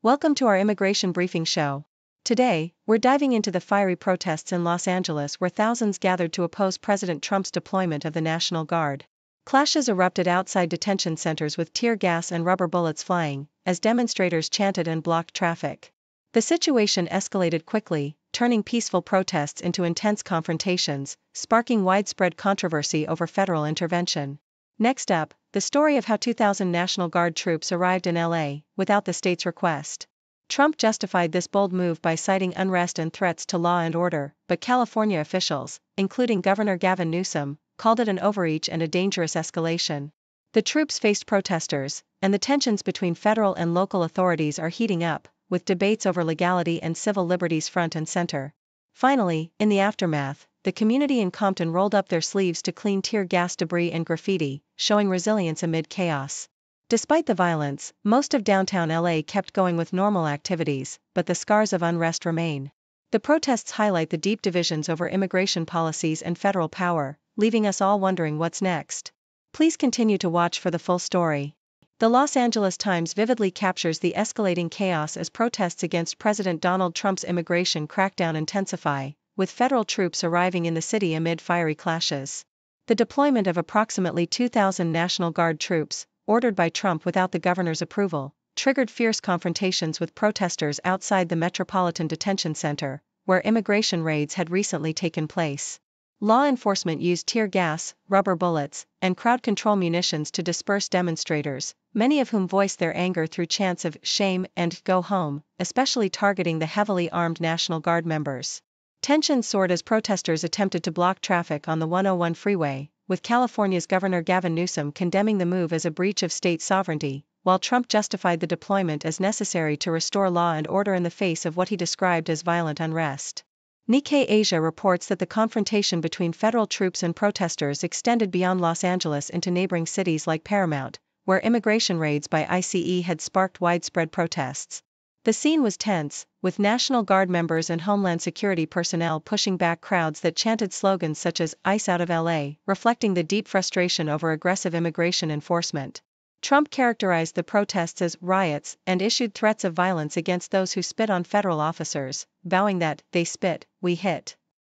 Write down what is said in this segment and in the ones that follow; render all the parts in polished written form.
Welcome to our immigration briefing show. Today, we're diving into the fiery protests in Los Angeles where thousands gathered to oppose President Trump's deployment of the National Guard. Clashes erupted outside detention centers with tear gas and rubber bullets flying, as demonstrators chanted and blocked traffic. The situation escalated quickly, turning peaceful protests into intense confrontations, sparking widespread controversy over federal intervention. Next up, the story of how 2,000 National Guard troops arrived in LA, without the state's request. Trump justified this bold move by citing unrest and threats to law and order, but California officials, including Governor Gavin Newsom, called it an overreach and a dangerous escalation. The troops faced protesters, and the tensions between federal and local authorities are heating up, with debates over legality and civil liberties front and center. Finally, in the aftermath, the community in Compton rolled up their sleeves to clean tear gas debris and graffiti, showing resilience amid chaos. Despite the violence, most of downtown LA kept going with normal activities, but the scars of unrest remain. The protests highlight the deep divisions over immigration policies and federal power, leaving us all wondering what's next. Please continue to watch for the full story. The Los Angeles Times vividly captures the escalating chaos as protests against President Donald Trump's immigration crackdown intensify, with federal troops arriving in the city amid fiery clashes. The deployment of approximately 2,000 National Guard troops, ordered by Trump without the governor's approval, triggered fierce confrontations with protesters outside the Metropolitan Detention Center, where immigration raids had recently taken place. Law enforcement used tear gas, rubber bullets, and crowd control munitions to disperse demonstrators, many of whom voiced their anger through chants of "shame" and "go home," especially targeting the heavily armed National Guard members. Tensions soared as protesters attempted to block traffic on the 101 freeway, with California's Governor Gavin Newsom condemning the move as a breach of state sovereignty, while Trump justified the deployment as necessary to restore law and order in the face of what he described as violent unrest. Nikkei Asia reports that the confrontation between federal troops and protesters extended beyond Los Angeles into neighboring cities like Paramount, where immigration raids by ICE had sparked widespread protests. The scene was tense, with National Guard members and Homeland Security personnel pushing back crowds that chanted slogans such as "ICE out of LA," reflecting the deep frustration over aggressive immigration enforcement. Trump characterized the protests as riots and issued threats of violence against those who spit on federal officers, vowing that "they spit, we hit."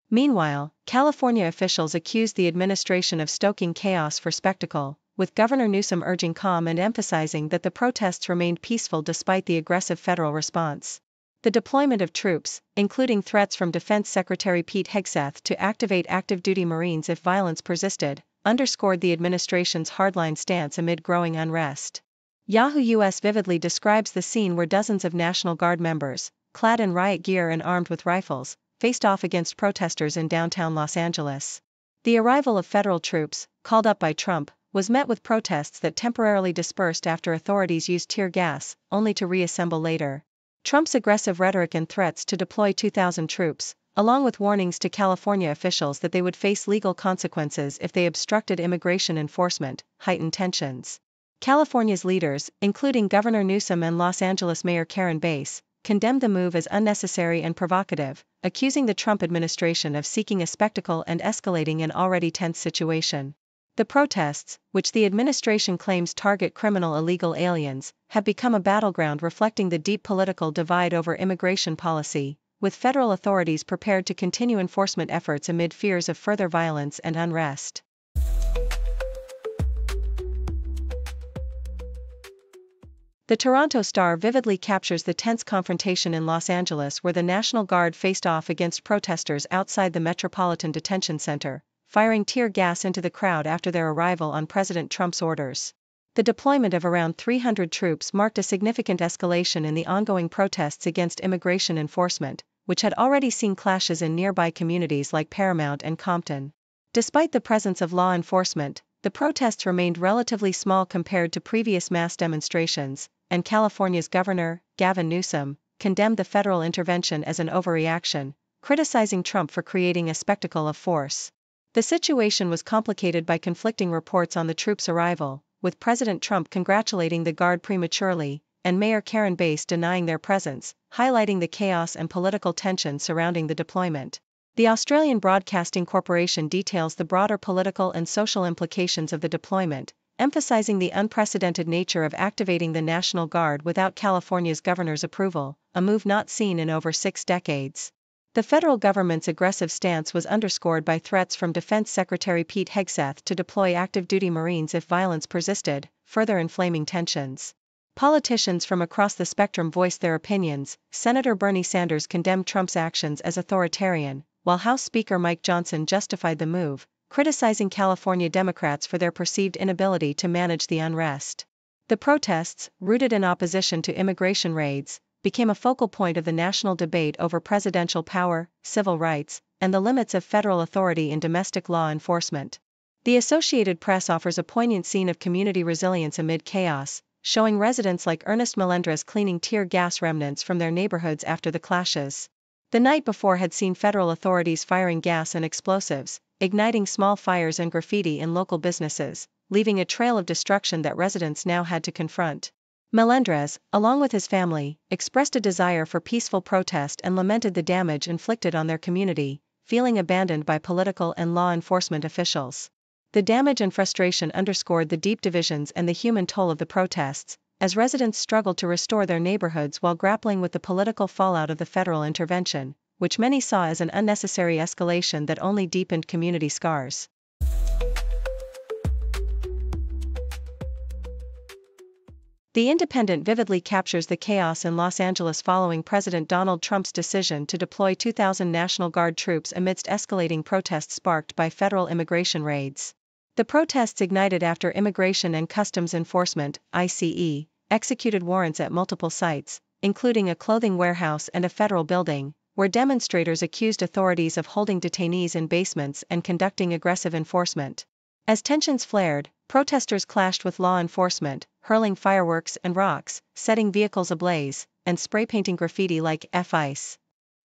Meanwhile, California officials accused the administration of stoking chaos for spectacle, with Governor Newsom urging calm and emphasizing that the protests remained peaceful despite the aggressive federal response. The deployment of troops, including threats from Defense Secretary Pete Hegseth to activate active-duty Marines if violence persisted, underscored the administration's hardline stance amid growing unrest. Yahoo US vividly describes the scene where dozens of National Guard members, clad in riot gear and armed with rifles, faced off against protesters in downtown Los Angeles. The arrival of federal troops, called up by Trump, was met with protests that temporarily dispersed after authorities used tear gas, only to reassemble later. Trump's aggressive rhetoric and threats to deploy 2,000 troops, along with warnings to California officials that they would face legal consequences if they obstructed immigration enforcement, heightened tensions. California's leaders, including Governor Newsom and Los Angeles Mayor Karen Bass, condemned the move as unnecessary and provocative, accusing the Trump administration of seeking a spectacle and escalating an already tense situation. The protests, which the administration claims target criminal illegal aliens, have become a battleground reflecting the deep political divide over immigration policy, with federal authorities prepared to continue enforcement efforts amid fears of further violence and unrest. The Toronto Star vividly captures the tense confrontation in Los Angeles where the National Guard faced off against protesters outside the Metropolitan Detention Center, firing tear gas into the crowd after their arrival on President Trump's orders. The deployment of around 300 troops marked a significant escalation in the ongoing protests against immigration enforcement, which had already seen clashes in nearby communities like Paramount and Compton. Despite the presence of law enforcement, the protests remained relatively small compared to previous mass demonstrations, and California's Governor, Gavin Newsom, condemned the federal intervention as an overreaction, criticizing Trump for creating a spectacle of force. The situation was complicated by conflicting reports on the troops' arrival, with President Trump congratulating the Guard prematurely, and Mayor Karen Bass denying their presence, highlighting the chaos and political tension surrounding the deployment. The Australian Broadcasting Corporation details the broader political and social implications of the deployment, emphasizing the unprecedented nature of activating the National Guard without California's governor's approval, a move not seen in over 6 decades. The federal government's aggressive stance was underscored by threats from Defense Secretary Pete Hegseth to deploy active-duty Marines if violence persisted, further inflaming tensions. Politicians from across the spectrum voiced their opinions. Senator Bernie Sanders condemned Trump's actions as authoritarian, while House Speaker Mike Johnson justified the move, criticizing California Democrats for their perceived inability to manage the unrest. The protests, rooted in opposition to immigration raids, became a focal point of the national debate over presidential power, civil rights, and the limits of federal authority in domestic law enforcement. The Associated Press offers a poignant scene of community resilience amid chaos, showing residents like Ernest Melendres cleaning tear gas remnants from their neighborhoods after the clashes. The night before had seen federal authorities firing gas and explosives, igniting small fires and graffiti in local businesses, leaving a trail of destruction that residents now had to confront. Melendres, along with his family, expressed a desire for peaceful protest and lamented the damage inflicted on their community, feeling abandoned by political and law enforcement officials. The damage and frustration underscored the deep divisions and the human toll of the protests, as residents struggled to restore their neighborhoods while grappling with the political fallout of the federal intervention, which many saw as an unnecessary escalation that only deepened community scars. The Independent vividly captures the chaos in Los Angeles following President Donald Trump's decision to deploy 2,000 National Guard troops amidst escalating protests sparked by federal immigration raids. The protests ignited after Immigration and Customs Enforcement, ICE, executed warrants at multiple sites, including a clothing warehouse and a federal building, where demonstrators accused authorities of holding detainees in basements and conducting aggressive enforcement. As tensions flared, protesters clashed with law enforcement, hurling fireworks and rocks, setting vehicles ablaze, and spray-painting graffiti like F-ICE.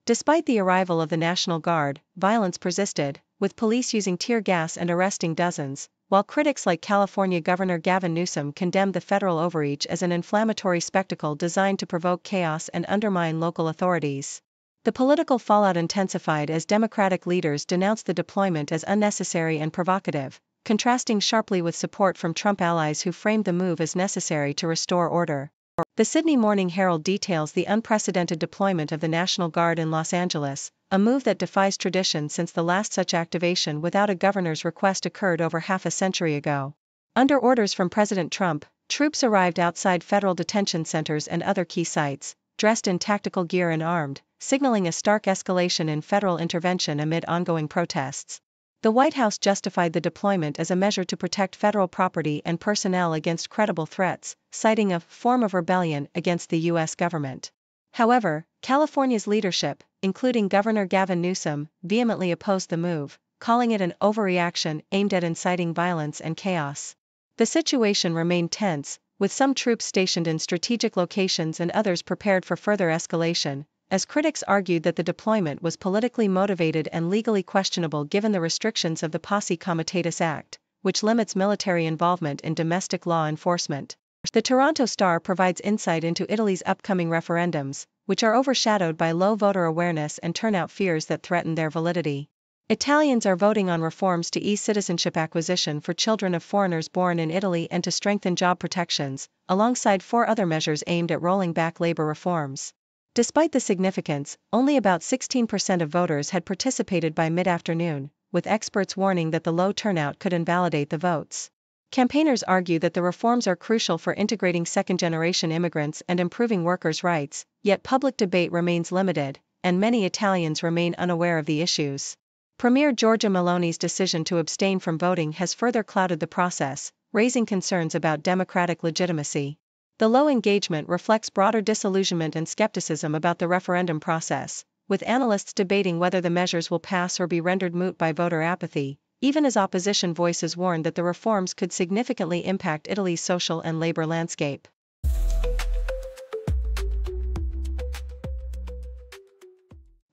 Despite the arrival of the National Guard, violence persisted, with police using tear gas and arresting dozens, while critics like California Governor Gavin Newsom condemned the federal overreach as an inflammatory spectacle designed to provoke chaos and undermine local authorities. The political fallout intensified as Democratic leaders denounced the deployment as unnecessary and provocative, contrasting sharply with support from Trump allies who framed the move as necessary to restore order. The Sydney Morning Herald details the unprecedented deployment of the National Guard in Los Angeles, a move that defies tradition since the last such activation without a governor's request occurred over half a century ago. Under orders from President Trump, troops arrived outside federal detention centers and other key sites, dressed in tactical gear and armed, signaling a stark escalation in federal intervention amid ongoing protests. The White House justified the deployment as a measure to protect federal property and personnel against credible threats, citing a form of rebellion against the U.S. government. However, California's leadership, including Governor Gavin Newsom, vehemently opposed the move, calling it an overreaction aimed at inciting violence and chaos. The situation remained tense, with some troops stationed in strategic locations and others prepared for further escalation, as critics argued that the deployment was politically motivated and legally questionable given the restrictions of the Posse Comitatus Act, which limits military involvement in domestic law enforcement. The Toronto Star provides insight into Italy's upcoming referendums, which are overshadowed by low voter awareness and turnout fears that threaten their validity. Italians are voting on reforms to ease citizenship acquisition for children of foreigners born in Italy and to strengthen job protections, alongside 4 other measures aimed at rolling back labor reforms. Despite the significance, only about 16% of voters had participated by mid-afternoon, with experts warning that the low turnout could invalidate the votes. Campaigners argue that the reforms are crucial for integrating second-generation immigrants and improving workers' rights, yet public debate remains limited, and many Italians remain unaware of the issues. Premier Giorgia Meloni's decision to abstain from voting has further clouded the process, raising concerns about democratic legitimacy. The low engagement reflects broader disillusionment and skepticism about the referendum process, with analysts debating whether the measures will pass or be rendered moot by voter apathy, even as opposition voices warn that the reforms could significantly impact Italy's social and labor landscape.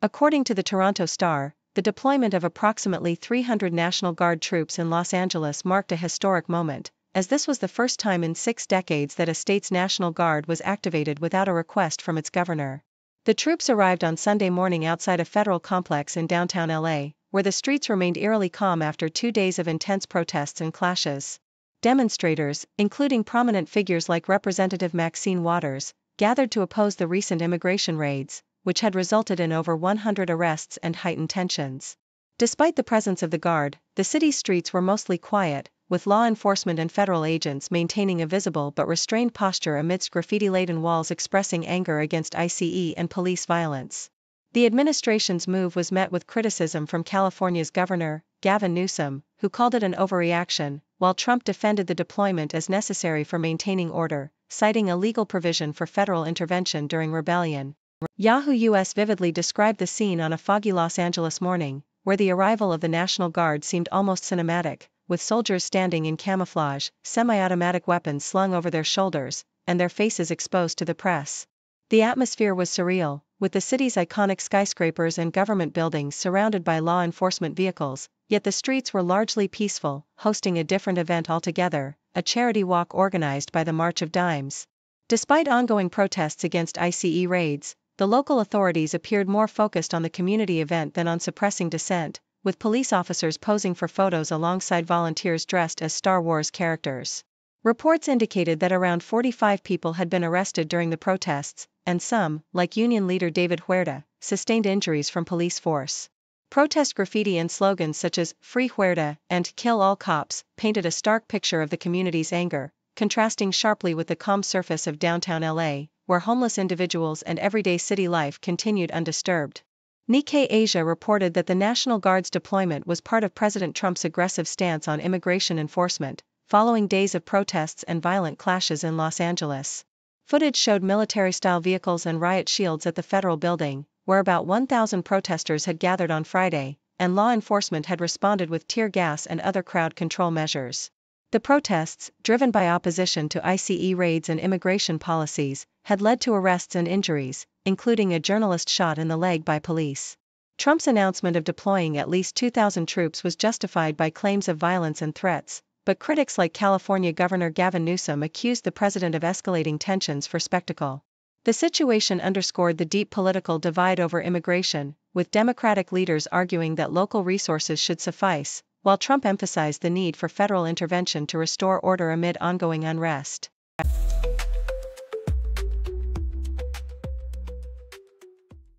According to the Toronto Star, the deployment of approximately 300 National Guard troops in Los Angeles marked a historic moment, as this was the first time in 6 decades that a state's National Guard was activated without a request from its governor. The troops arrived on Sunday morning outside a federal complex in downtown LA, where the streets remained eerily calm after 2 days of intense protests and clashes. demonstrators, including prominent figures like Representative Maxine Waters, gathered to oppose the recent immigration raids, which had resulted in over 100 arrests and heightened tensions. Despite the presence of the guard, the city's streets were mostly quiet, with law enforcement and federal agents maintaining a visible but restrained posture amidst graffiti-laden walls expressing anger against ICE and police violence. The administration's move was met with criticism from California's Governor, Gavin Newsom, who called it an overreaction, while Trump defended the deployment as necessary for maintaining order, citing a legal provision for federal intervention during rebellion. Yahoo US vividly described the scene on a foggy Los Angeles morning, where the arrival of the National Guard seemed almost cinematic, with soldiers standing in camouflage, semi-automatic weapons slung over their shoulders, and their faces exposed to the press. The atmosphere was surreal, with the city's iconic skyscrapers and government buildings surrounded by law enforcement vehicles, yet the streets were largely peaceful, hosting a different event altogether, a charity walk organized by the March of Dimes. Despite ongoing protests against ICE raids, the local authorities appeared more focused on the community event than on suppressing dissent, with police officers posing for photos alongside volunteers dressed as Star Wars characters. Reports indicated that around 45 people had been arrested during the protests, and some, like union leader David Huerta, sustained injuries from police force. Protest graffiti and slogans such as "Free Huerta" and "Kill All Cops" painted a stark picture of the community's anger, contrasting sharply with the calm surface of downtown LA, where homeless individuals and everyday city life continued undisturbed. Nikkei Asia reported that the National Guard's deployment was part of President Trump's aggressive stance on immigration enforcement, following days of protests and violent clashes in Los Angeles. Footage showed military-style vehicles and riot shields at the federal building, where about 1,000 protesters had gathered on Friday, and law enforcement had responded with tear gas and other crowd control measures. The protests, driven by opposition to ICE raids and immigration policies, had led to arrests and injuries, including a journalist shot in the leg by police. Trump's announcement of deploying at least 2,000 troops was justified by claims of violence and threats, but critics like California Governor Gavin Newsom accused the president of escalating tensions for spectacle. The situation underscored the deep political divide over immigration, with Democratic leaders arguing that local resources should suffice, while Trump emphasized the need for federal intervention to restore order amid ongoing unrest.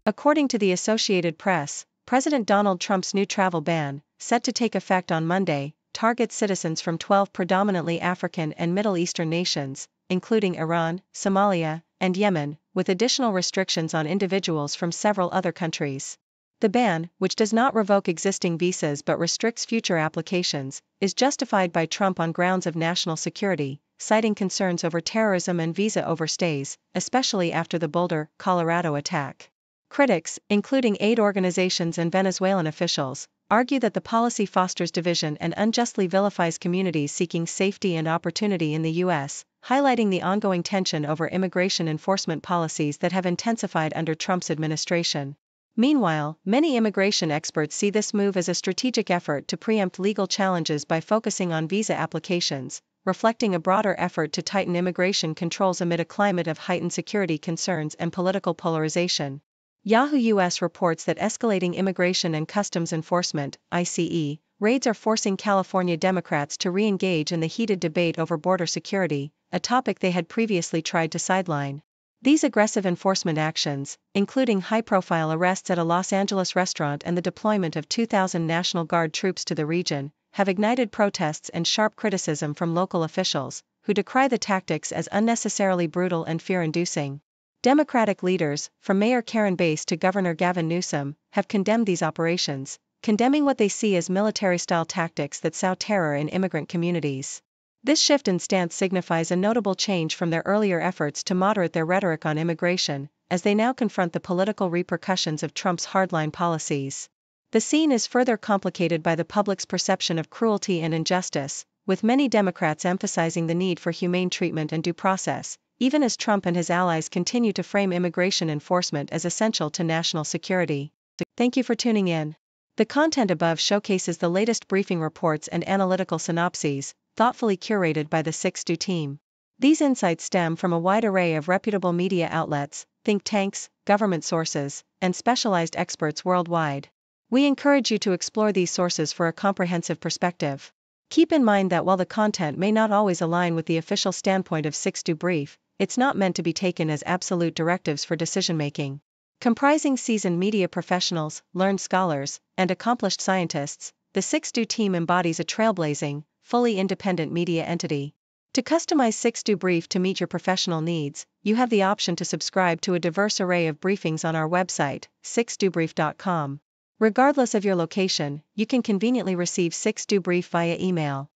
According to the Associated Press, President Donald Trump's new travel ban, set to take effect on Monday, targets citizens from 12 predominantly African and Middle Eastern nations, including Iran, Somalia, and Yemen, with additional restrictions on individuals from several other countries. The ban, which does not revoke existing visas but restricts future applications, is justified by Trump on grounds of national security, citing concerns over terrorism and visa overstays, especially after the Boulder, Colorado attack. Critics, including aid organizations and Venezuelan officials, argue that the policy fosters division and unjustly vilifies communities seeking safety and opportunity in the U.S., highlighting the ongoing tension over immigration enforcement policies that have intensified under Trump's administration. Meanwhile, many immigration experts see this move as a strategic effort to preempt legal challenges by focusing on visa applications, reflecting a broader effort to tighten immigration controls amid a climate of heightened security concerns and political polarization. Yahoo US reports that escalating immigration and customs enforcement (ICE) raids are forcing California Democrats to re-engage in the heated debate over border security, a topic they had previously tried to sideline. These aggressive enforcement actions, including high-profile arrests at a Los Angeles restaurant and the deployment of 2,000 National Guard troops to the region, have ignited protests and sharp criticism from local officials, who decry the tactics as unnecessarily brutal and fear-inducing. Democratic leaders, from Mayor Karen Bass to Governor Gavin Newsom, have condemned these operations, condemning what they see as military-style tactics that sow terror in immigrant communities. This shift in stance signifies a notable change from their earlier efforts to moderate their rhetoric on immigration, as they now confront the political repercussions of Trump's hardline policies. The scene is further complicated by the public's perception of cruelty and injustice, with many Democrats emphasizing the need for humane treatment and due process, even as Trump and his allies continue to frame immigration enforcement as essential to national security. Thank you for tuning in. The content above showcases the latest briefing reports and analytical synopses, thoughtfully curated by the 6Do team. These insights stem from a wide array of reputable media outlets, think tanks, government sources, and specialized experts worldwide. We encourage you to explore these sources for a comprehensive perspective. Keep in mind that while the content may not always align with the official standpoint of 6 Brief, it's not meant to be taken as absolute directives for decision-making. Comprising seasoned media professionals, learned scholars, and accomplished scientists, the 6 team embodies a trailblazing, fully independent media entity. To customize 6 Brief to meet your professional needs, you have the option to subscribe to a diverse array of briefings on our website, 6dobrief.com. Regardless of your location, you can conveniently receive 6 Brief via email.